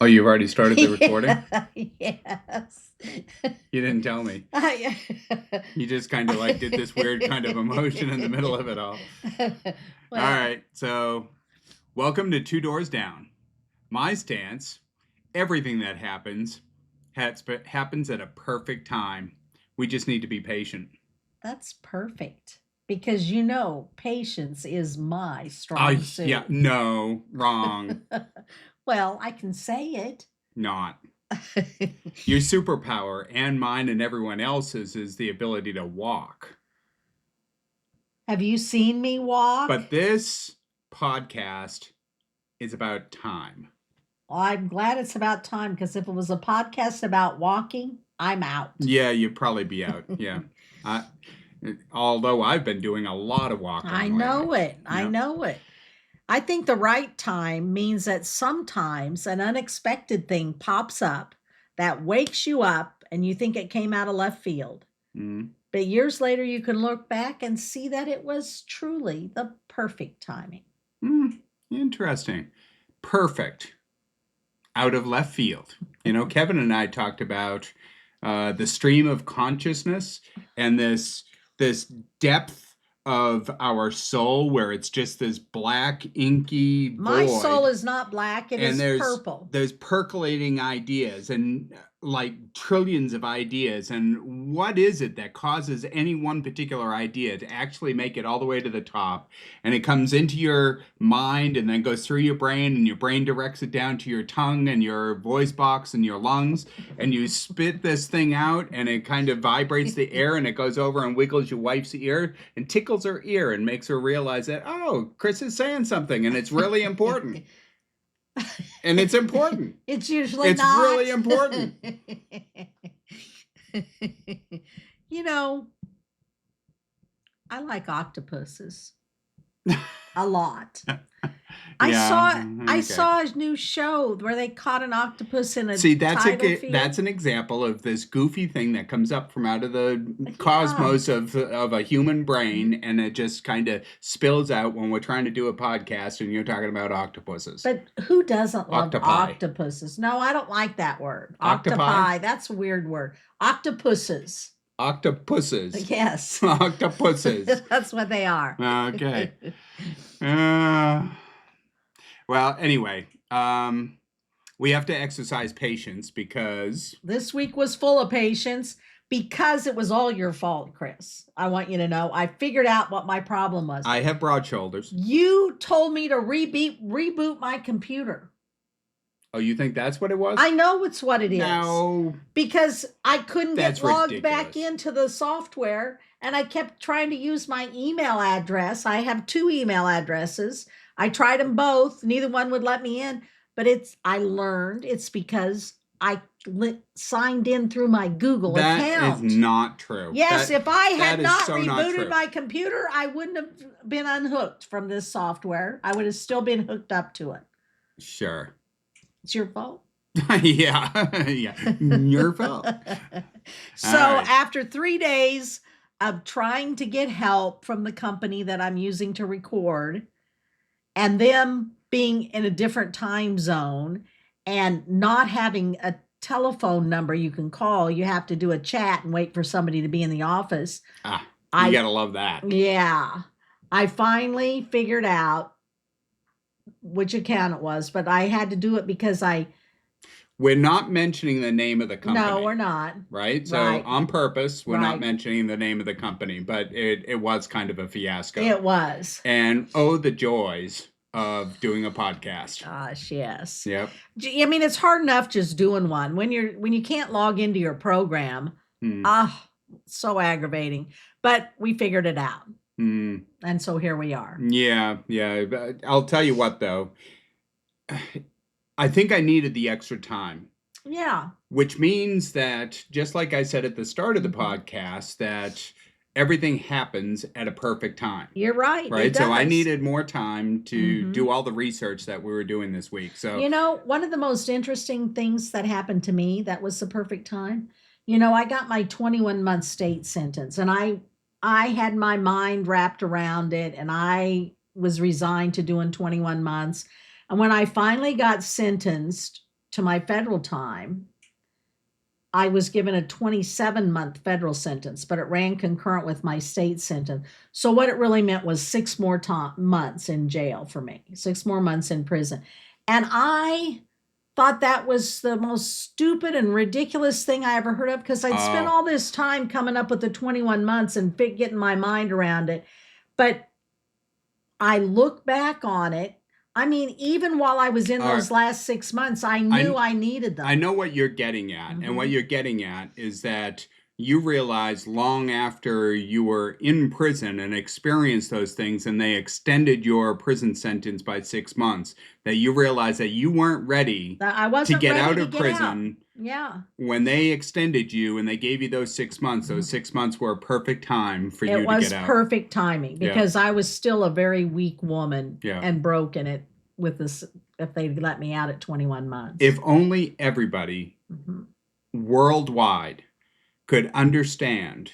Oh, you've already started the recording? Yes. You didn't tell me. I, You just kind of like did this weird kind of emotion in the middle of it all. All well, right, so welcome to Two Doors Down. My stance, everything that happens at a perfect time. We just need to be patient. that's perfect because patience is my Oh, strong yeah, suit. no, wrong, Well, I can say it. not. Your superpower and mine and everyone else's is the ability to walk. Have you seen me walk? But this podcast is about time. Well, I'm glad it's about time because if it was a podcast about walking, I'm out. Yeah, you'd probably be out. Yeah. I, although I've been doing a lot of I walking lately. know it. I Yep. know it. I think the right time means that sometimes an unexpected thing pops up that wakes you up and you think it came out of left field. Mm. But years later, you can look back and see that it was truly the perfect timing. Interesting. Perfect. Out of left field. You know, Kevin and I talked about the stream of consciousness and this depth of our soul where it's just this black inky void. My soul is not black, it and is purple. There's percolating ideas and like trillions of ideas. And what is it that causes any one particular idea to actually make it all the way to the top? And it comes into your mind and then goes through your brain, and your brain directs it down to your tongue and your voice box and your lungs, and you spit this thing out, and it kind of vibrates the air, and it goes over and wiggles your wife's ear and tickles her ear and makes her realize that, oh, Chris is saying something and it's really important. And it's important. It's usually it's not. really important. You know, I like octopuses a lot. Yeah, I saw a new show where they caught an octopus in a See, tidal field. that's an example of this goofy thing that comes up from out of the cosmos of a human brain, and it just kind of spills out when we're trying to do a podcast and you're talking about octopuses. But who doesn't love Octopi. octopuses? No, I don't like that word. Octopi? That's a weird word. Octopuses. Octopuses. Yes. Octopuses. That's what they are. Okay. Well, anyway, we have to exercise patience because this week was full of patience because it was all your fault, Chris. I want you to know I figured out what my problem was. I have broad shoulders. You told me to reboot my computer. Oh, you think that's what it was? I know it's what it is. No. Because I couldn't get logged ridiculous. back into the software, and I kept trying to use my email address. I have 2 email addresses. I tried them both. Neither one would let me in. But I learned it's because I signed in through my Google account. That is not true. Yes, if I had not rebooted not my computer, I wouldn't have been unhooked from this software. I would have still been hooked up to it. Sure. It's your fault. Yeah. Your fault. So after 3 days of trying to get help from the company that I'm using to record, and them being in a different time zone and not having a telephone number you can call, you have to do a chat and wait for somebody to be in the office. You gotta love that. Yeah. I finally figured out which account it was, but I had to do it because we're not mentioning the name of the company. No, we're not. Right? So on purpose, we're not mentioning the name of the company, but it was kind of a fiasco. It was. And the joys of doing a podcast. Gosh, yes. Yep. I mean, it's hard enough just doing one when you can't log into your program. So aggravating. But we figured it out. And so here we are. Yeah. I'll tell you what, though. I think I needed the extra time. Yeah. Which means that, just like I said at the start of the podcast, that everything happens at a perfect time. You're right. Right? So I needed more time to do all the research that we were doing this week. So, one of the most interesting things that happened to me that was the perfect time, I got my 21-month state sentence, and I had my mind wrapped around it, and I was resigned to doing 21 months. And when I finally got sentenced, to my federal time, I was given a 27-month federal sentence, but it ran concurrent with my state sentence. So what it really meant was 6 more months in jail for me, 6 more months in prison. And I thought that was the most stupid and ridiculous thing I ever heard of, because I'd spent all this time coming up with the 21 months and getting my mind around it. But I look back on it. I mean, even while I was in those last 6 months, I knew I needed them. I know what you're getting at. And what you're getting at is that you realized long after you were in prison and experienced those things, and they extended your prison sentence by 6 months, that you realized that you weren't ready to get out of prison. Yeah. When they extended you and they gave you those 6 months, those 6 months were a perfect time for you to get out. It was perfect timing, because I was still a very weak woman and broke in it with this, if they'd let me out at 21 months. If only everybody worldwide could understand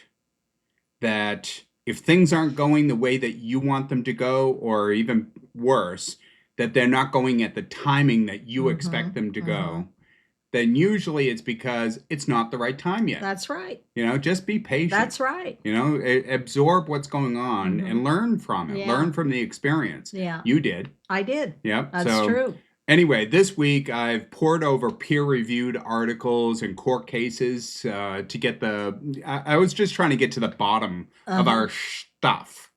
that if things aren't going the way that you want them to go, or even worse, that they're not going at the timing that you expect them to go, then usually it's because it's not the right time yet. That's right. Just be patient. That's right. Absorb what's going on and learn from it. Learn from the experience. Yeah. You did. I did. Yep. That's true. Anyway, this week I've poured over peer-reviewed articles and court cases to get I was just trying to get to the bottom of our stuff.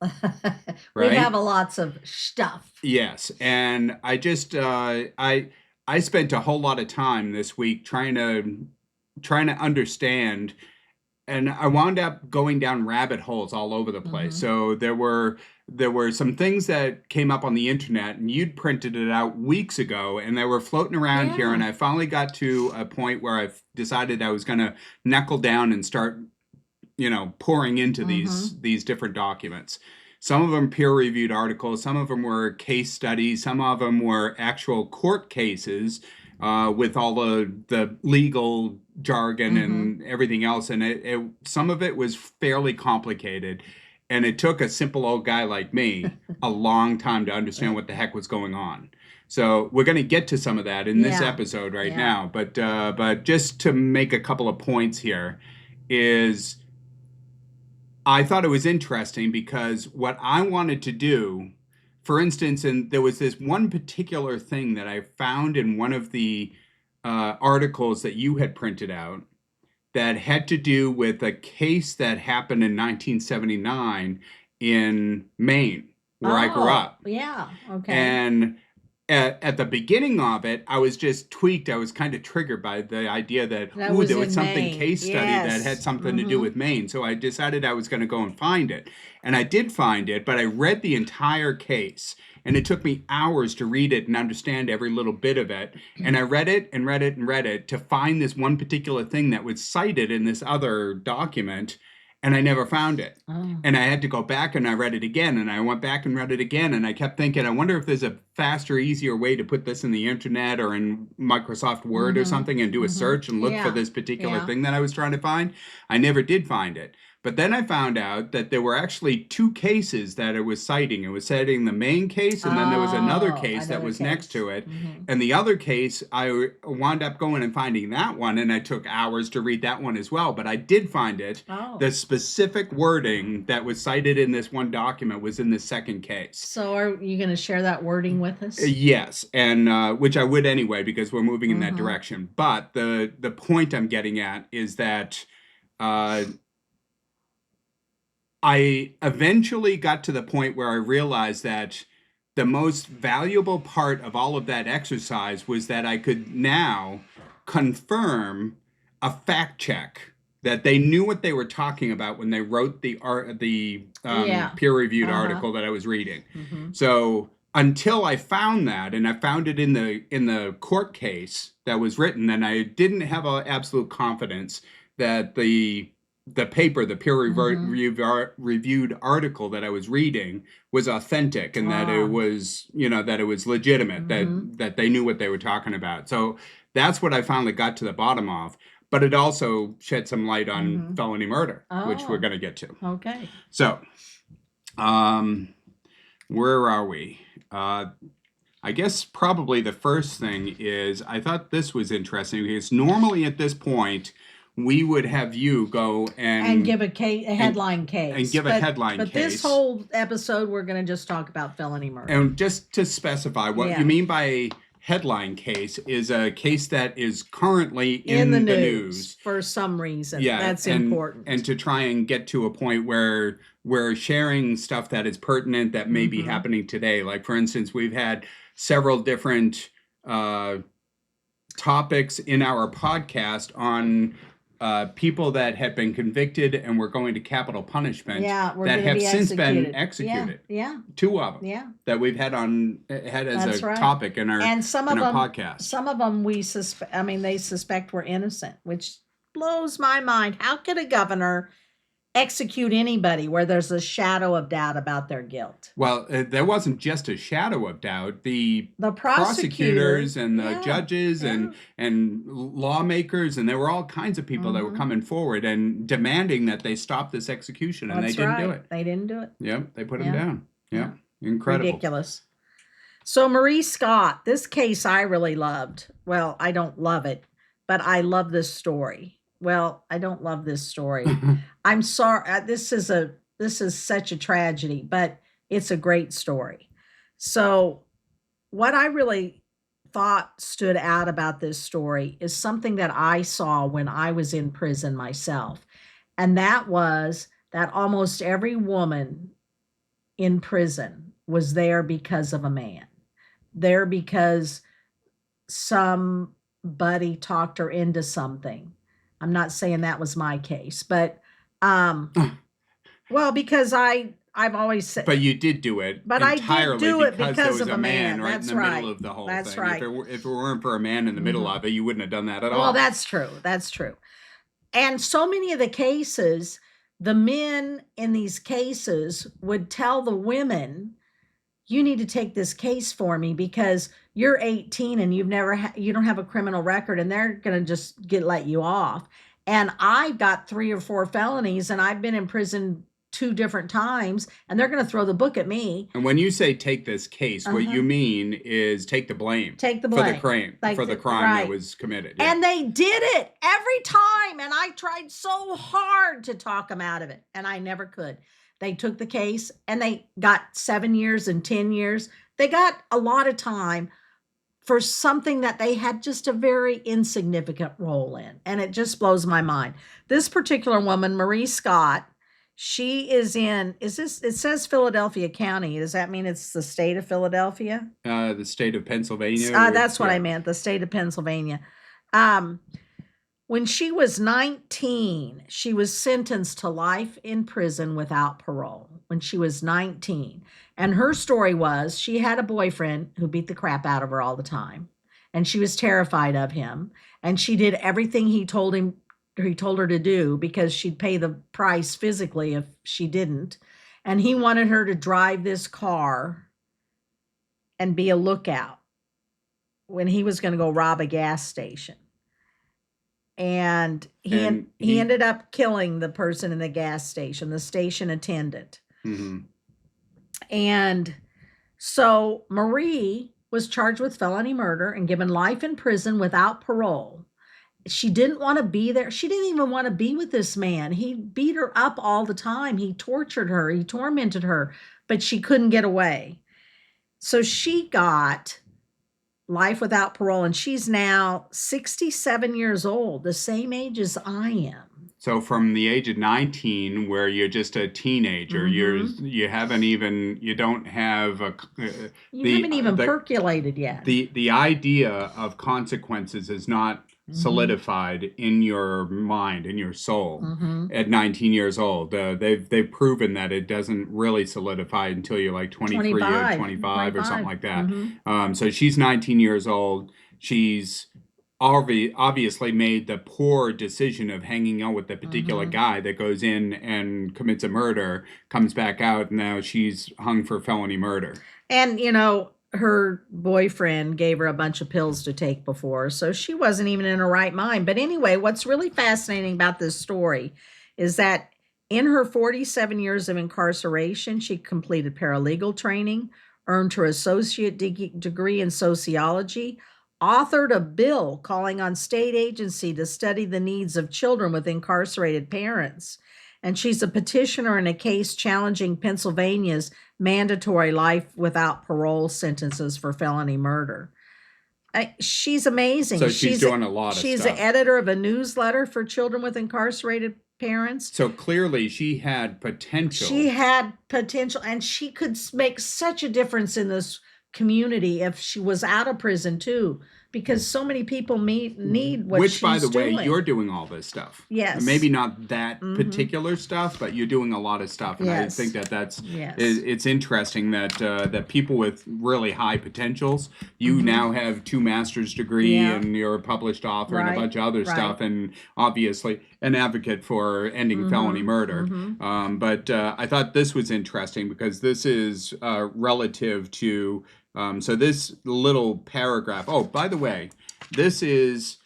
Right? We have lots of stuff. Yes, and I just I spent a whole lot of time this week trying to understand, and I wound up going down rabbit holes all over the place. So there were some things that came up on the internet, and you'd printed it out weeks ago, and they were floating around here, and I finally got to a point where I've decided I was going to knuckle down and start, pouring into these different documents. Some of them peer-reviewed articles, some of them were case studies, some of them were actual court cases with all the legal jargon and everything else. And some of it was fairly complicated. And it took a simple old guy like me a long time to understand what the heck was going on. So we're going to get to some of that in this episode right now. But just to make a couple of points here is, I thought it was interesting because what I wanted to do, for instance, and there was this one particular thing that I found in one of the articles that you had printed out that had to do with a case that happened in 1979 in Maine, where I grew up. Yeah, okay. And at the beginning of it, I was just tweaked. I was kind of triggered by the idea that there was something Maine. Case study that had something to do with Maine. So I decided I was going to go and find it. And I did find it, but I read the entire case. And it took me hours to read it and understand every little bit of it. And I read it and read it and read it to find this one particular thing that was cited in this other document. And I never found it. And I had to go back and I read it again. And I went back and read it again. And I kept thinking, I wonder if there's a faster, easier way to put this in the internet or in Microsoft Word or something and do a search and look for this particular thing that I was trying to find. I never did find it. But then I found out that there were actually 2 cases that it was citing. It was citing the main case, and then there was another case that was next to it. And the other case, I wound up going and finding that one, and I took hours to read that one as well. But I did find it. The specific wording that was cited in this one document was in the second case. So are you going to share that wording with us? Yes, and which I would anyway, because we're moving in that direction. But the point I'm getting at is that I eventually got to the point where I realized that the most valuable part of all of that exercise was that I could now confirm a fact check that they knew what they were talking about when they wrote the peer-reviewed article that I was reading. So until I found that, and I found it in the court case that was written, and I didn't have absolute confidence that the paper, the peer-reviewed article that I was reading was authentic and that it was, that it was legitimate, that they knew what they were talking about. So that's what I finally got to the bottom of. But it also shed some light on felony murder, which we're going to get to. Okay. So, where are we? I guess probably the first thing is I thought this was interesting because normally at this point we would have you go and give a headline case. And give a headline case. But this whole episode, we're going to just talk about felony murder. And just to specify, what you mean by headline case is a case that is currently in the news for some reason. Yeah, that's important. And to try and get to a point where we're sharing stuff that is pertinent that may be happening today. Like, for instance, we've had several different topics in our podcast on people that have been convicted and were going to capital punishment that have since been executed. Yeah. 2 of them. Yeah. That we've had as a topic in our podcast. Some of them they suspect were innocent, which blows my mind. How could a governor execute anybody where there's a shadow of doubt about their guilt? Well, there wasn't just a shadow of doubt. The prosecutors and the judges and lawmakers, and there were all kinds of people that were coming forward and demanding that they stop this execution, and they didn't do it. They didn't do it. Yep, they put him down. Yeah, incredible. Ridiculous. So Marie Scott, this case I really loved. Well, I don't love it, but I love this story. Well, I don't love this story. I'm sorry. This is such a tragedy, but it's a great story. So what I really thought stood out about this story is something that I saw when I was in prison myself. And that was that almost every woman in prison was there because of a man. There because somebody talked her into something. I'm not saying that was my case, but well, because I've always said. But you did do it. But entirely I did do it because there was of a man right that's in the middle of the whole that's thing. Right. If it weren't for a man in the middle of it, you wouldn't have done that at all. Well, that's true. That's true. And so many of the cases, the men in these cases would tell the women, you need to take this case for me because you're 18 and you don't have a criminal record, and they're going to just let you off. And I've got 3 or 4 felonies, and I've been in prison 2 different times, and they're going to throw the book at me. And when you say take this case, what you mean is take the blame. Take the blame. For the crime that was committed. Yeah. And they did it every time, and I tried so hard to talk them out of it, and I never could. They took the case, and they got 7 years and 10 years. They got a lot of time for something that they had just a very insignificant role in. And it just blows my mind. This particular woman, Marie Scott, she is it says Philadelphia County. Does that mean it's the state of Philadelphia? The state of Pennsylvania. That's what I meant, the state of Pennsylvania. When she was 19, she was sentenced to life in prison without parole when she was 19. And her story was she had a boyfriend who beat the crap out of her all the time. And she was terrified of him. And she did everything he told her to do because she'd pay the price physically if she didn't. And he wanted her to drive this car and be a lookout when he was going to go rob a gas station. And he ended up killing the person in the gas station, the station attendant. Mm-hmm. And so Marie was charged with felony murder and given life in prison without parole. She didn't want to be there. She didn't even want to be with this man. He beat her up all the time. He tortured her. He tormented her, but she couldn't get away. So she got life without parole, and she's now 67 years old, the same age as I am. So from the age of 19, where you're just a teenager, you haven't even percolated yet. The idea of consequences is not solidified in your mind, in your soul at 19 years old. They've proven that it doesn't really solidify until you're like 23 or 25 or something like that. So she's 19 years old. She's obviously made the poor decision of hanging out with the particular guy that goes in and commits a murder, comes back out, and now she's hung for felony murder. And, her boyfriend gave her a bunch of pills to take before, so she wasn't even in her right mind. But anyway, what's really fascinating about this story is that in her 47 years of incarceration, she completed paralegal training, earned her associate degree in sociology, authored a bill calling on state agency to study the needs of children with incarcerated parents. And she's a petitioner in a case challenging Pennsylvania's mandatory life without parole sentences for felony murder. She's amazing. So she's doing a lot of stuff. She's the editor of a newsletter for children with incarcerated parents. So clearly she had potential. She had potential, and she could make such a difference in this community if she was out of prison too, because so many people need what she's doing. Which, by the way, you're doing all this stuff. Yes. Maybe not that particular stuff, but you're doing a lot of stuff. And I think that's it's interesting that that people with really high potentials, you now have 2 master's degree and you're a published author and a bunch of other stuff, and obviously an advocate for ending felony murder. But I thought this was interesting because this is relative to so this little paragraph. Oh, by the way, this is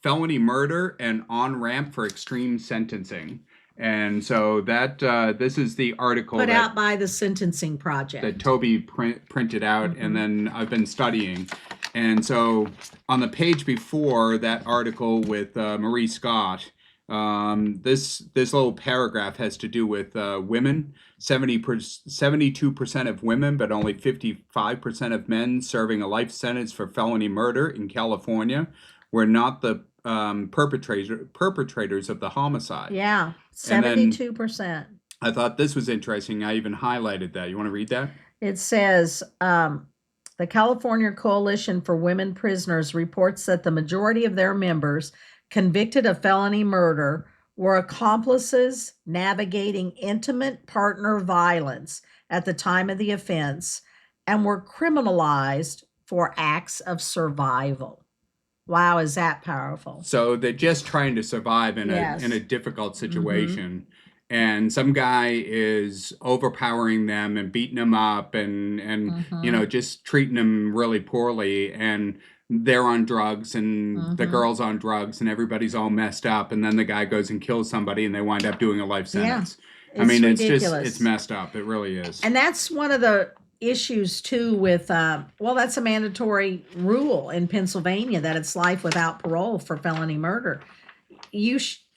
felony murder and on-ramp for extreme sentencing. And so that this is the article put out by the Sentencing Project that Toby printed out, and then I've been studying. And so on the page before that article with Marie Scott, this little paragraph has to do with women. 72% of women, but only 55% of men serving a life sentence for felony murder in California were not the perpetrators of the homicide. Yeah, 72%. I thought this was interesting. I even highlighted that. You want to read that? It says, the California Coalition for Women Prisoners reports that the majority of their members convicted of felony murder were accomplices navigating intimate partner violence at the time of the offense and were criminalized for acts of survival. Wow, is that powerful? So they're just trying to survive in a difficult situation. And some guy is overpowering them and beating them up and you know, just treating them really poorly, and they're on drugs and the girl's on drugs and everybody's all messed up, and then the guy goes and kills somebody and they wind up doing a life sentence. I mean, ridiculous. It's messed up. It really is. And that's one of the issues too with well, that's a mandatory rule in Pennsylvania, that it's life without parole for felony murder.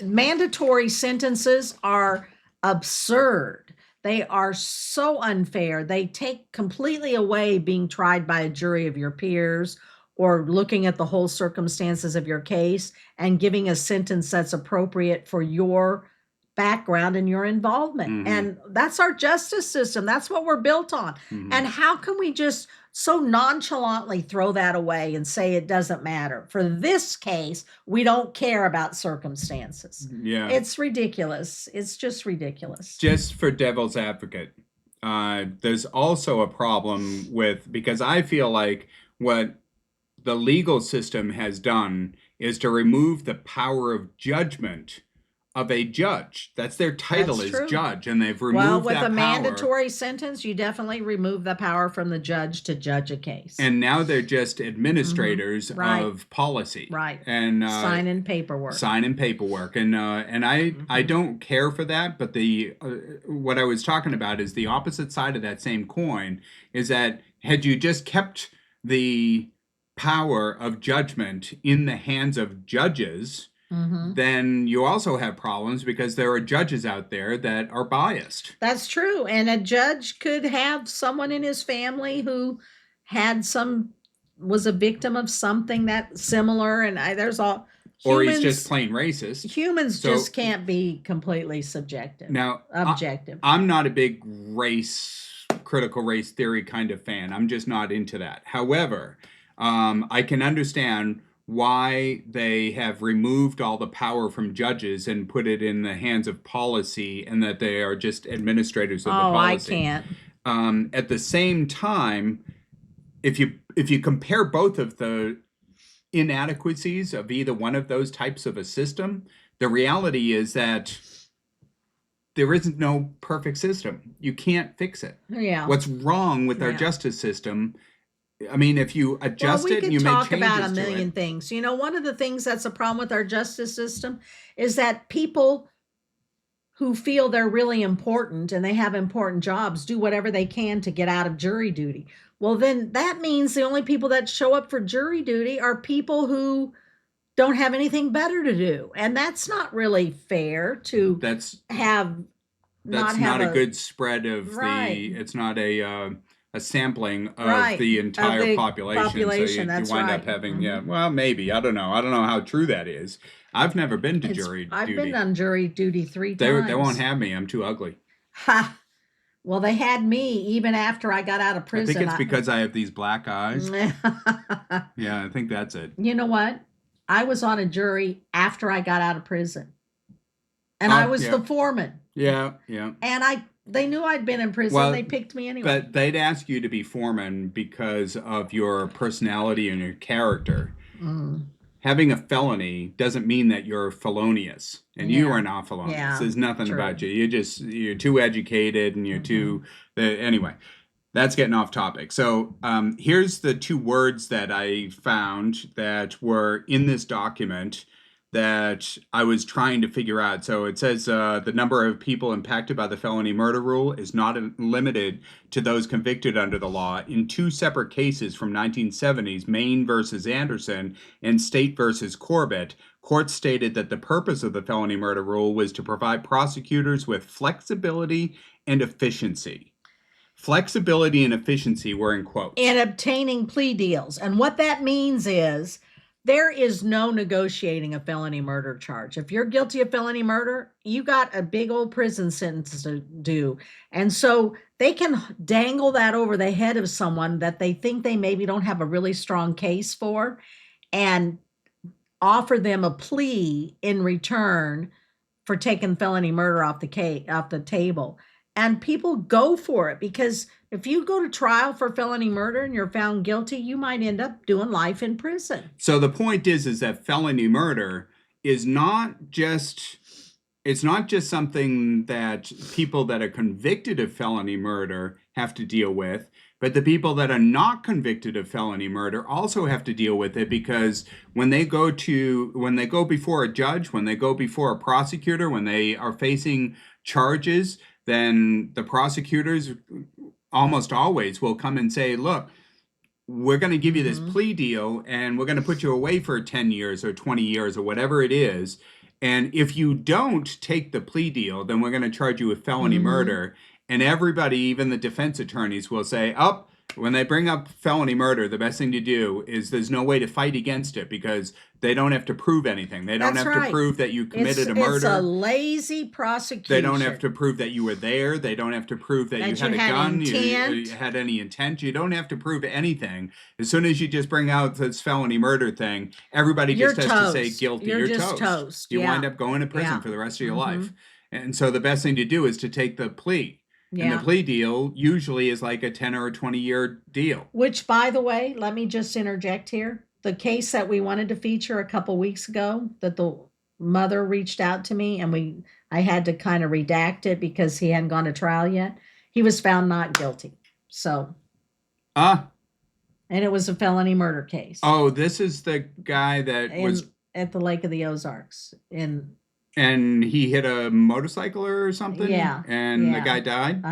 Mandatory sentences are absurd. They are so unfair. They take completely away being tried by a jury of your peers or looking at the whole circumstances of your case and giving a sentence that's appropriate for your background and your involvement. And that's our justice system. That's what we're built on. And how can we just so nonchalantly throw that away and say it doesn't matter? For this case, we don't care about circumstances. Yeah. It's ridiculous. It's just ridiculous. Just for devil's advocate, there's also a problem with, because I feel like what the legal system has done is to remove the power of judgment of a judge. That's their title. That's true. Judge, and they've removed that power. Well, with a mandatory sentence, you definitely remove the power from the judge to judge a case. And now they're just administrators of policy. Right. And signing paperwork. And I don't care for that, but the what I was talking about is the opposite side of that same coin, is that had you just kept the power of judgment in the hands of judges, then you also have problems because there are judges out there that are biased. That's true. And a judge could have someone in his family who was a victim of something that similar, and or he's just plain racist. Humans just can't be completely objective. I'm not a big critical race theory kind of fan. I'm just not into that. However, I can understand why they have removed all the power from judges and put it in the hands of policy, and that they are just administrators of the policy. I can't. At the same time, if you compare both of the inadequacies of either one of those types of a system, the reality is that there isn't no perfect system. You can't fix it. Yeah. What's wrong with our justice system? I mean, if you adjust it and you make changes to it. We could talk about a million things. You know, one of the things that's a problem with our justice system is that people who feel they're really important and they have important jobs do whatever they can to get out of jury duty. Well, then that means the only people that show up for jury duty are people who don't have anything better to do. And that's not really fair to have that's not a good spread of it's not a sampling of the entire population. So you wind up having, well, maybe, I don't know how true that is. I've never been to jury duty. I've been on jury duty 3 times. They won't have me. I'm too ugly. Ha! Well, they had me even after I got out of prison. I think it's because I have these black eyes. Yeah, I think that's it. You know what? I was on a jury after I got out of prison. And I was the foreman. Yeah. And they knew I'd been in prison. Well, they picked me anyway. But they'd ask you to be foreman because of your personality and your character. Having a felony doesn't mean that you're felonious, and you are not felonious. Yeah, there's nothing about you. You're too educated, and you're too. Anyway, that's getting off topic. So here's the 2 words that I found that were in this document that I was trying to figure out. So it says the number of people impacted by the felony murder rule is not limited to those convicted under the law. In 2 separate cases from 1970s, Maine versus Anderson and State versus Corbett, courts stated that the purpose of the felony murder rule was to provide prosecutors with flexibility and efficiency. Flexibility and efficiency were in quotes. In obtaining plea deals. And what that means is there is no negotiating a felony murder charge. If you're guilty of felony murder, you got a big old prison sentence to do. And so they can dangle that over the head of someone that they think they maybe don't have a really strong case for and offer them a plea in return for taking felony murder off the table. And people go for it because if you go to trial for felony murder and you're found guilty, you might end up doing life in prison. So the point is that felony murder is not just something that people that are convicted of felony murder have to deal with, but the people that are not convicted of felony murder also have to deal with it, because when they go before a judge, when they go before a prosecutor, when they are facing charges, then the prosecutors almost always will come and say, look, we're going to give you this plea deal and we're going to put you away for 10 years or 20 years or whatever it is. And if you don't take the plea deal, then we're going to charge you with felony murder. And everybody, even the defense attorneys, will say, when they bring up felony murder, the best thing to do is there's no way to fight against it because they don't have to prove anything. They don't have to prove that you committed a murder. It's a lazy prosecution. They don't have to prove that you were there. They don't have to prove that you had a gun. You had any intent. You don't have to prove anything. As soon as you just bring out this felony murder thing, everybody just has to say guilty. You're just toast. You wind up going to prison for the rest of your life. And so the best thing to do is to take the plea. And the plea deal usually is like a 10 or a 20-year deal. Which, by the way, let me just interject here. The case that we wanted to feature a couple weeks ago, that the mother reached out to me and I had to kind of redact it because he hadn't gone to trial yet. He was found not guilty. So. And it was a felony murder case. Oh, this is the guy that was at the Lake of the Ozarks And he hit a motorcycle or something? Yeah. And the guy died?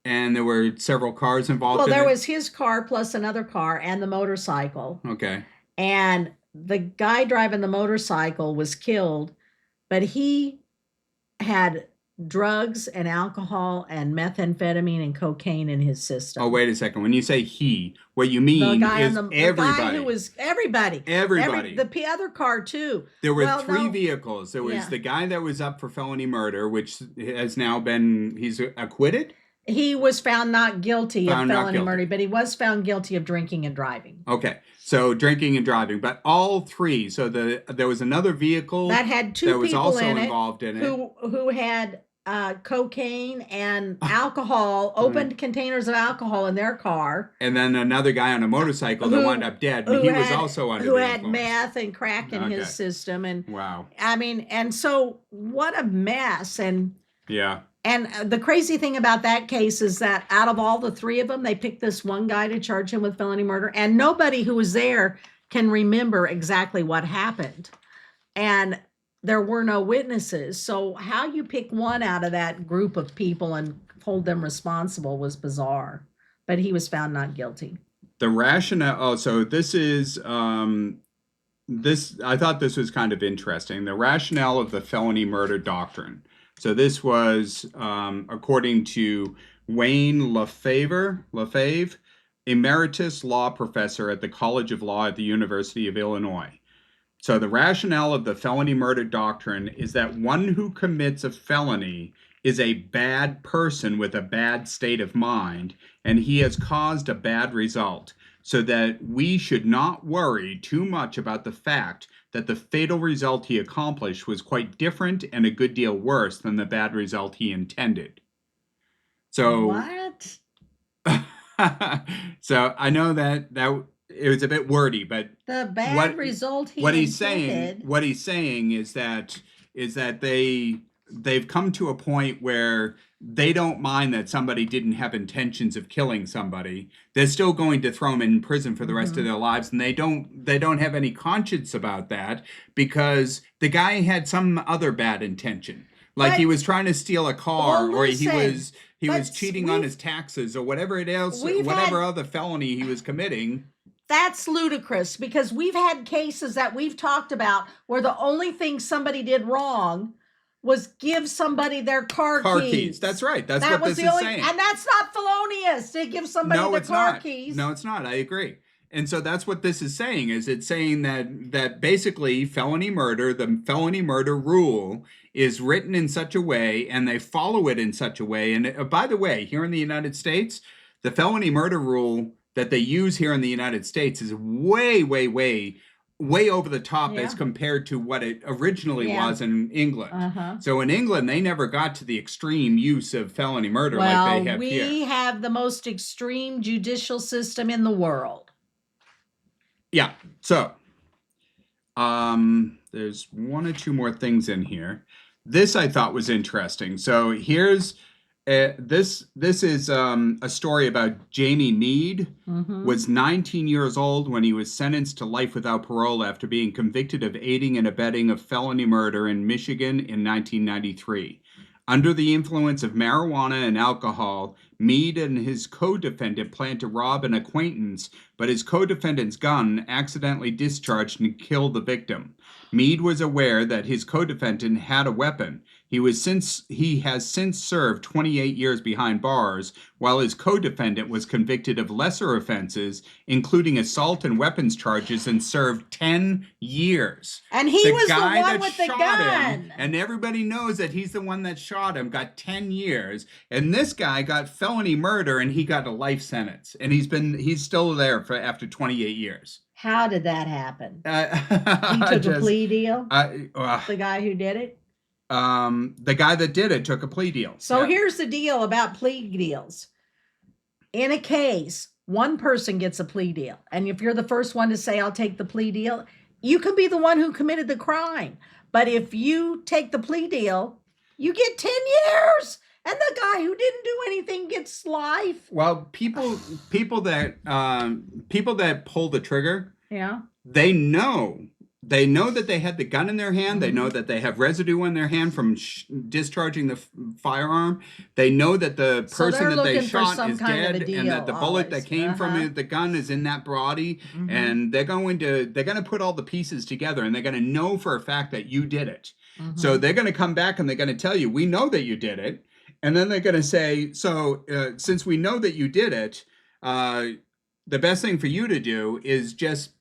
And there were several cars involved in it? Well, there was his car plus another car and the motorcycle. Okay. And the guy driving the motorcycle was killed, but he had drugs and alcohol and methamphetamine and cocaine in his system. Oh, wait a second. When you say he, what you mean is everybody. The guy who was everybody. The other car, too. There were 3 vehicles. There was the guy that was up for felony murder, which has now he's acquitted? He was found not guilty of felony murder, but he was found guilty of drinking and driving. Okay, so drinking and driving, but all 3. So there was another vehicle that had 2 that was people also in it involved in it who had cocaine and alcohol, opened containers of alcohol in their car. And then another guy on a motorcycle that wound up dead, but he was also under the influence. Who had meth and crack in his system. And wow. I mean, and so what a mess. And yeah. And the crazy thing about that case is that out of all the 3 of them, they picked this one guy to charge him with felony murder. And nobody who was there can remember exactly what happened. And there were no witnesses. So how you pick one out of that group of people and hold them responsible was bizarre. But he was found not guilty. The rationale. Oh, so this is this. I thought this was kind of interesting. The rationale of the felony murder doctrine. So this was according to Wayne Lefebvre, emeritus law professor at the College of Law at the University of Illinois. So the rationale of the felony murder doctrine is that one who commits a felony is a bad person with a bad state of mind, and he has caused a bad result, so that we should not worry too much about the fact that the fatal result he accomplished was quite different and a good deal worse than the bad result he intended. So what? So I know that it was a bit wordy, but the bad result he intended. What he's saying is that they've come to a point where they don't mind that somebody didn't have intentions of killing somebody. They're still going to throw them in prison for the rest of their lives, and they don't have any conscience about that because the guy had some other bad intention. Like he was trying to steal a car, or he was cheating on his taxes, or whatever it is, whatever other felony he was committing. That's ludicrous, because we've had cases that we've talked about where the only thing somebody did wrong was give somebody their car keys. That's right. That's what this is saying. And that's not felonious to give somebody the car keys. No, it's not. I agree. And so that's what this is saying, is it's saying that basically the felony murder rule is written in such a way, and they follow it in such a way. And by the way, here in the United States, the felony murder rule that they use here in the United States is way, way, way, way over the top as compared to what it originally was in England. So in England, they never got to the extreme use of felony murder like they have here. We have the most extreme judicial system in the world. Yeah. So there's one or two more things in here. This I thought was interesting. So here's this is a story about Jamie Mead. Was 19 years old when he was sentenced to life without parole after being convicted of aiding and abetting a felony murder in Michigan in 1993. Under the influence of marijuana and alcohol, Mead and his co-defendant planned to rob an acquaintance, but his co-defendant's gun accidentally discharged and killed the victim. Mead was aware that his co-defendant had a weapon. He has since served 28 years behind bars, while his co-defendant was convicted of lesser offenses, including assault and weapons charges, and served 10 years. And he was the one with the gun. And everybody knows that he's the one that shot him, got 10 years. And this guy got felony murder, and he got a life sentence. And he's still there after 28 years. How did that happen? He took a plea deal? The guy who did it? The guy that did it took a plea deal. So here's the deal about plea deals. In a case, one person gets a plea deal. And if you're the first one to say, I'll take the plea deal, you can be the one who committed the crime. But if you take the plea deal, you get 10 years. And the guy who didn't do anything gets life. Well, people that pull the trigger, they know that they had the gun in their hand. They know that they have residue in their hand from discharging the firearm. They know that the person that they shot is dead, and that the bullet that came from the gun is in that body. And they're going to put all the pieces together, and they're going to know for a fact that you did it. So they're going to come back and they're going to tell you, we know that you did it. And then they're going to say, so since we know that you did it, the best thing for you to do is just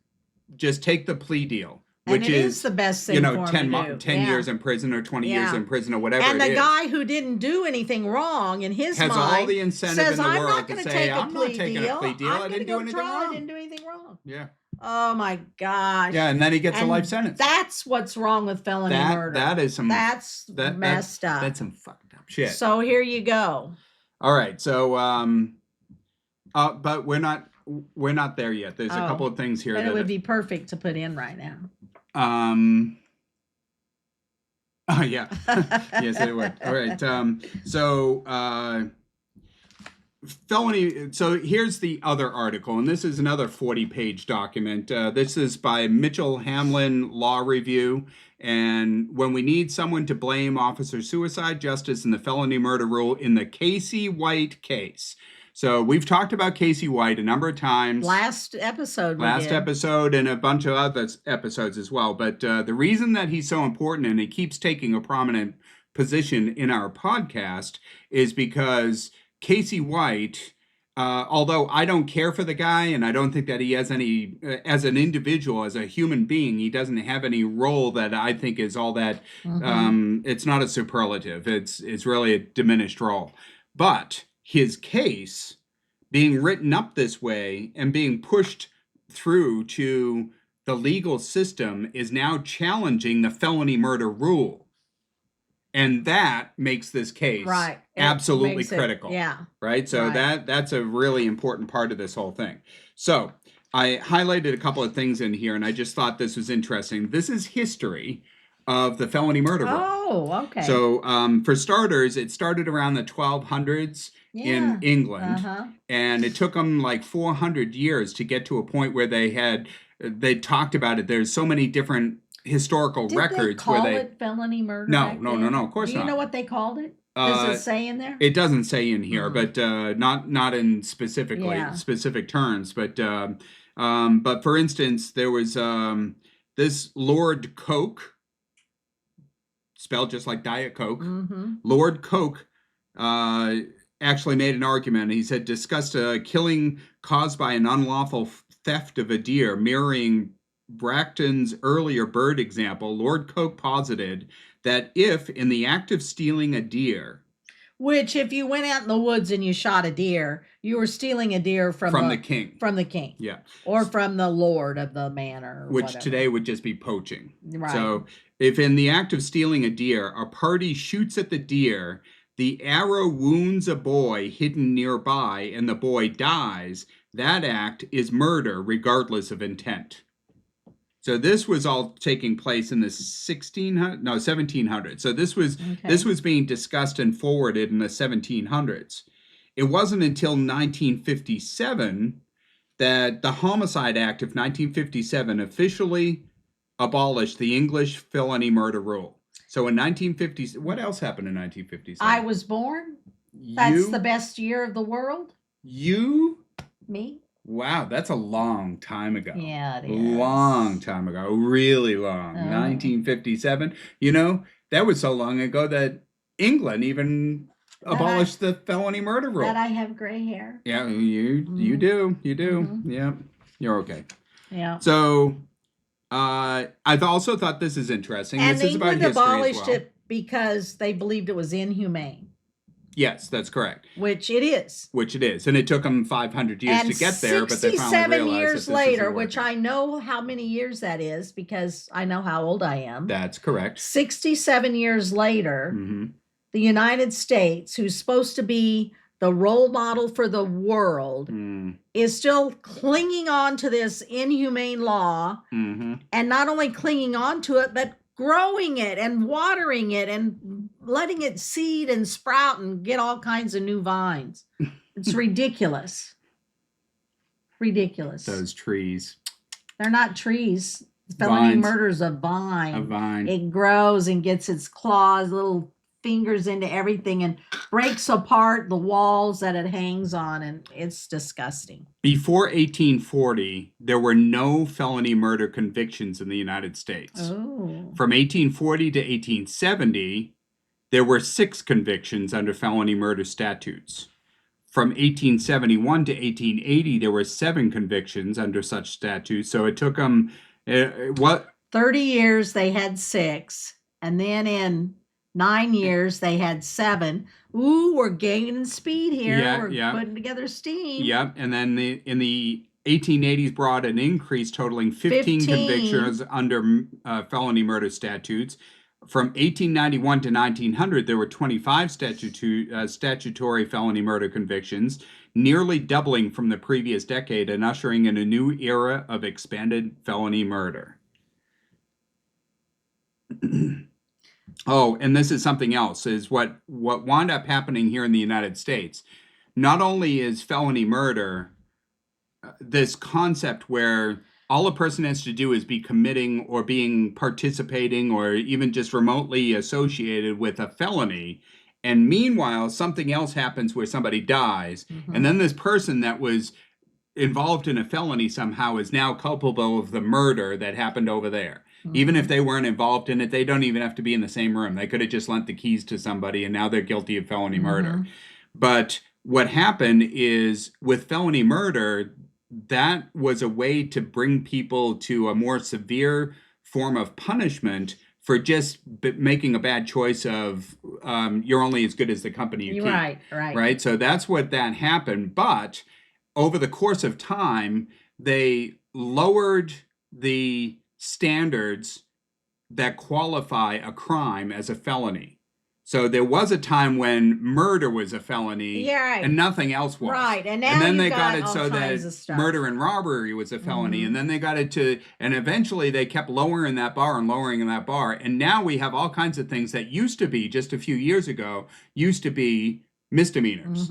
take the plea deal, which is the best thing, 10 years in prison or 20 years in prison or whatever. And the guy who didn't do anything wrong in his mind has all the incentive in the world to say, I'm not taking a plea deal. I didn't do anything wrong. I didn't do anything wrong. Yeah. Oh my gosh. Yeah, and then he gets a life sentence. That's what's wrong with felony murder. That's messed up. That's some fucked up shit. So here you go. All right. So but we're not there yet. There's a couple of things here that it would be perfect to put in right now. Oh yeah. Yes, it would. All right. So felony. So here's the other article, and this is another 40-page document. This is by Mitchell Hamlin Law Review. And when we need someone to blame officer suicide, justice, and the felony murder rule in the Casey White case. So we've talked about Casey White a number of times. Last episode, and a bunch of other episodes as well. But the reason that he's so important and he keeps taking a prominent position in our podcast is because Casey White, although I don't care for the guy and I don't think that he has any, as an individual, as a human being, he doesn't have any role that I think is all that, it's not a superlative. It's really a diminished role. But his case being written up this way and being pushed through to the legal system is now challenging the felony murder rule. And that makes this case absolutely critical. Right? So that's a really important part of this whole thing. So I highlighted a couple of things in here, and I just thought this was interesting. This is history of the felony murder rule. Oh, okay. So for starters, it started around the 1200s in England, and it took them like 400 years to get to a point where they talked about it. There's so many different historical records where they it felony murder. No, of course not. Do you know what they called it? Does it say in there? It doesn't say in here, but not in specific terms. But for instance, there was this Lord Coke, spelled just like Diet Coke. Lord Coke actually made an argument. He said, discussed a killing caused by an unlawful theft of a deer, mirroring Bracton's earlier bird example. Lord Coke posited that if, in the act of stealing a deer, which if you went out in the woods and you shot a deer, you were stealing a deer from the king. From the king. Yeah. Or from the lord of the manor. Which whatever. Today would just be poaching. Right. So if in the act of stealing a deer, a party shoots at the deer, the arrow wounds a boy hidden nearby, and the boy dies, that act is murder regardless of intent. So this was all taking place in the 1700s. So this was being discussed and forwarded in the 1700s. It wasn't until 1957 that the Homicide Act of 1957 officially abolished the English felony murder rule. So in 1950, what else happened in 1957? I was born. That's the best year of the world. Me. Wow, that's a long time ago. Yeah, it is. Long time ago. Really long. 1957. You know, that was so long ago that England even abolished the felony murder rule. That I have gray hair. Yeah, you do. You do. Yeah, you're okay. Yeah. So I also thought this is interesting. And this is about history abolished as well. it because they believed it was inhumane. Yes, that's correct. Which it is. And it took them 500 years to get there, but they finally realized 67 years that later, which I know how many years that is because I know how old I am. That's correct. 67 years later, the United States, who's supposed to be the role model for the world, is still clinging on to this inhumane law, and not only clinging on to it, but growing it and watering it and letting it seed and sprout and get all kinds of new vines. It's ridiculous. Ridiculous. Those trees. They're not trees. Felony murder's a vine. A vine. It grows and gets its claws, little fingers into everything and breaks apart the walls that it hangs on, and it's disgusting. Before 1840, there were no felony murder convictions in the United States. Oh. From 1840 to 1870, there were 6 convictions under felony murder statutes. From 1871 to 1880, there were 7 convictions under such statutes. So it took them 30 years they had 6, and then in 9 years they had 7. Ooh, we're gaining speed here. We're putting together steam. Yep. And then in the 1880s brought an increase totaling 15 convictions under felony murder statutes. From 1891 to 1900, there were 25 statutory felony murder convictions, nearly doubling from the previous decade and ushering in a new era of expanded felony murder. Oh, and this is something else, is what wound up happening here in the United States. not only is felony murder this concept where all a person has to do is be committing or being participating or even just remotely associated with a felony. And meanwhile, something else happens where somebody dies. And then this person that was involved in a felony somehow is now culpable of the murder that happened over there. Even if they weren't involved in it, they don't even have to be in the same room. They could have just lent the keys to somebody and now they're guilty of felony murder. But what happened is with felony murder, that was a way to bring people to a more severe form of punishment for just making a bad choice of you're only as good as the company you keep. Right. So that's what that happened. But over the course of time, they lowered the standards that qualify a crime as a felony. So there was a time when murder was a felony and nothing else was. Right. And then they got it so that murder and robbery was a felony. And then they got it to, and eventually they kept lowering that bar and lowering that bar. And now we have all kinds of things that used to be, just a few years ago, used to be misdemeanors.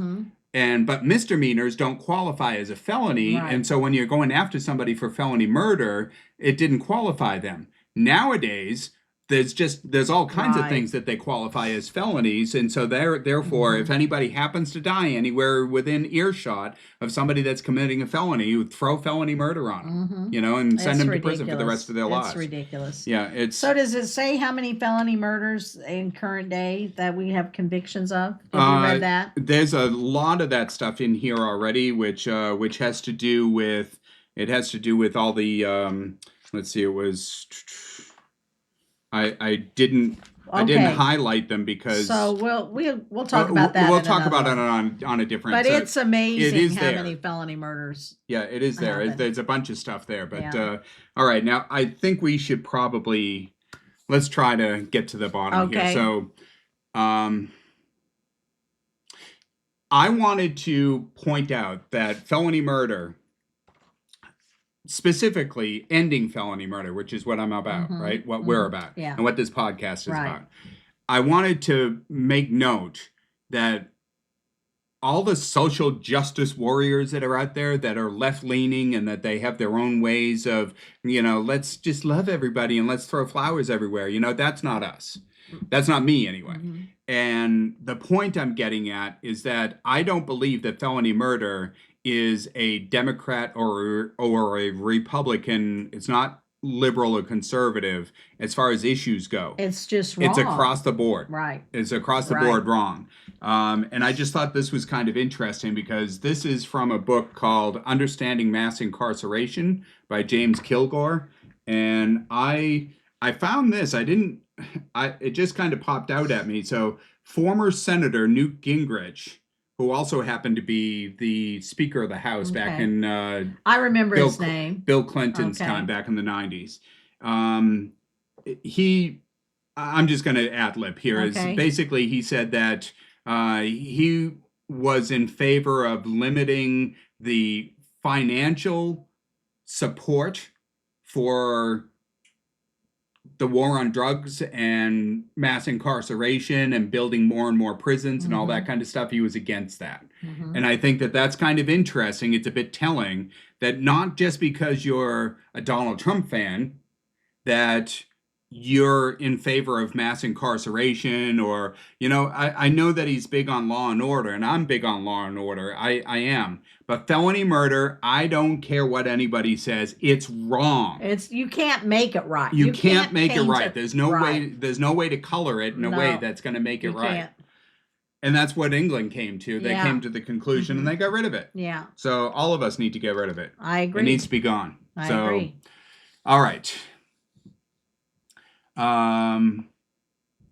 But misdemeanors don't qualify as a felony. And so when you're going after somebody for felony murder, it didn't qualify them. Nowadays, there's all kinds of things that they qualify as felonies, and so therefore, if anybody happens to die anywhere within earshot of somebody that's committing a felony, you throw felony murder on them, and send them to prison for the rest of their lives. That's ridiculous. Yeah, So does it say how many felony murders in current day that we have convictions of? Have you read that? There's a lot of that stuff in here already, which has to do with all the let's see, it was. I didn't highlight them because so we'll talk about that. We'll talk about it on a different. But it's amazing how there. many felony murders. Yeah, it is there. There's a bunch of stuff there, but all right. Now I think we should probably let's try to get to the bottom here. So, I wanted to point out that felony murder. Specifically ending felony murder, which is what I'm about, right? What we're about and what this podcast is about. I wanted to make note that all the social justice warriors that are out there that are left-leaning and that they have their own ways of, let's just love everybody and let's throw flowers everywhere. That's not us. That's not me anyway. And the point I'm getting at is that I don't believe that felony murder is a Democrat or a Republican. It's not liberal or conservative as far as issues go. It's just wrong. It's across the board. Right. It's across the board wrong. And I just thought this was kind of interesting because this is from a book called Understanding Mass Incarceration by James Kilgore. And I found this. It just kind of popped out at me. So former Senator Newt Gingrich, who also happened to be the Speaker of the House back in I remember his name. Bill Clinton's time back in the 90s. I'm just going to ad-lib here. Is basically he said that he was in favor of limiting the financial support for the war on drugs and mass incarceration and building more and more prisons and all that kind of stuff. He was against that. And I think that that's kind of interesting. It's a bit telling that not just because you're a Donald Trump fan that you're in favor of mass incarceration or, I know that he's big on law and order and I'm big on law and order. I am. But felony murder, I don't care what anybody says. It's wrong. You can't make it right. You can't make it right. There's no way to color it in a way that's going to make it right. Can't. And that's what England came to. They came to the conclusion and they got rid of it. Yeah. So all of us need to get rid of it. I agree. It needs to be gone. I agree. All right.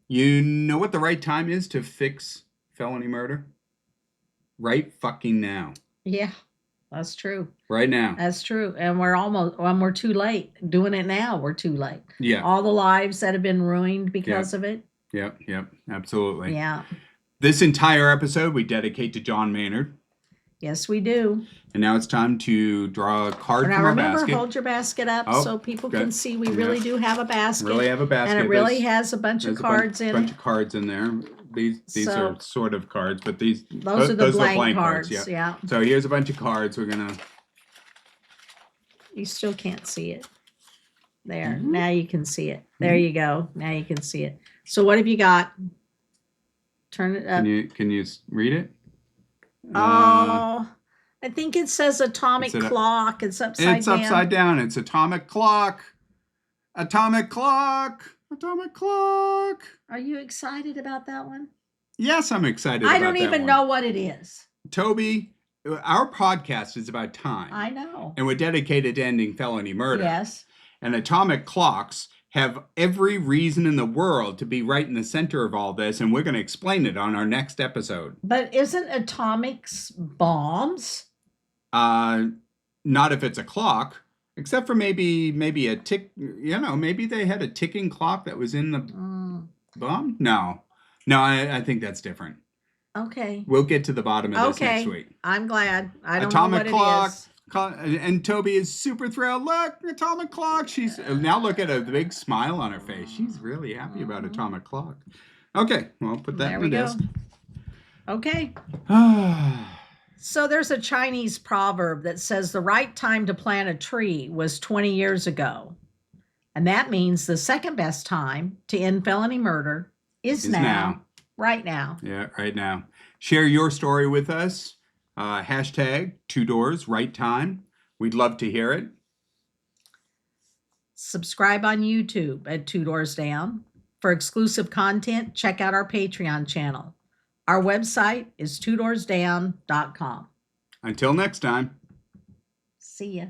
You know what the right time is to fix felony murder? Right fucking now. Yeah, that's true. Right now. That's true. And we're too late. Doing it now, we're too late. Yeah. All the lives that have been ruined because of it. Yep, absolutely. Yeah. This entire episode we dedicate to John Maynard. Yes, we do. And now it's time to draw a card from our basket. Hold your basket up so people can see we really do have a basket. Really have a basket. And it really has a bunch of cards in it. A bunch of cards in there. these are sort of cards, but those are the blank cards. Yeah. So here's a bunch of cards. We're gonna. You still can't see it. There. Now you can see it. There you go. Now you can see it. So what have you got? Turn it up. Can you read it? I think it says atomic clock. It's upside down. It's upside down. It's atomic clock. Atomic clock. Atomic clock. Are you excited about that one? Yes, I'm excited about that one. I don't even know what it is. Toby, our podcast is about time. I know. And we're dedicated to ending felony murder. Yes. And atomic clocks have every reason in the world to be right in the center of all this, and we're going to explain it on our next episode. But isn't atomics bombs? Not if it's a clock, except for maybe a tick. Maybe they had a ticking clock that was in the bomb. No, I think that's different. Okay. We'll get to the bottom of this next week. I'm glad. I don't atomic know clock. It is. And Toby is super thrilled. Look, atomic clock. She's now look at a big smile on her face. She's really happy about atomic clock. Okay, well, put that in the desk. Okay. So there's a Chinese proverb that says the right time to plant a tree was 20 years ago. And that means the second best time to end felony murder is now. Right now. Yeah, right now. Share your story with us. Hashtag 2 Doors, right time. We'd love to hear it. Subscribe on YouTube at 2 Doors Down. For exclusive content, check out our Patreon channel. Our website is twodoorsdown.com. Until next time. See ya.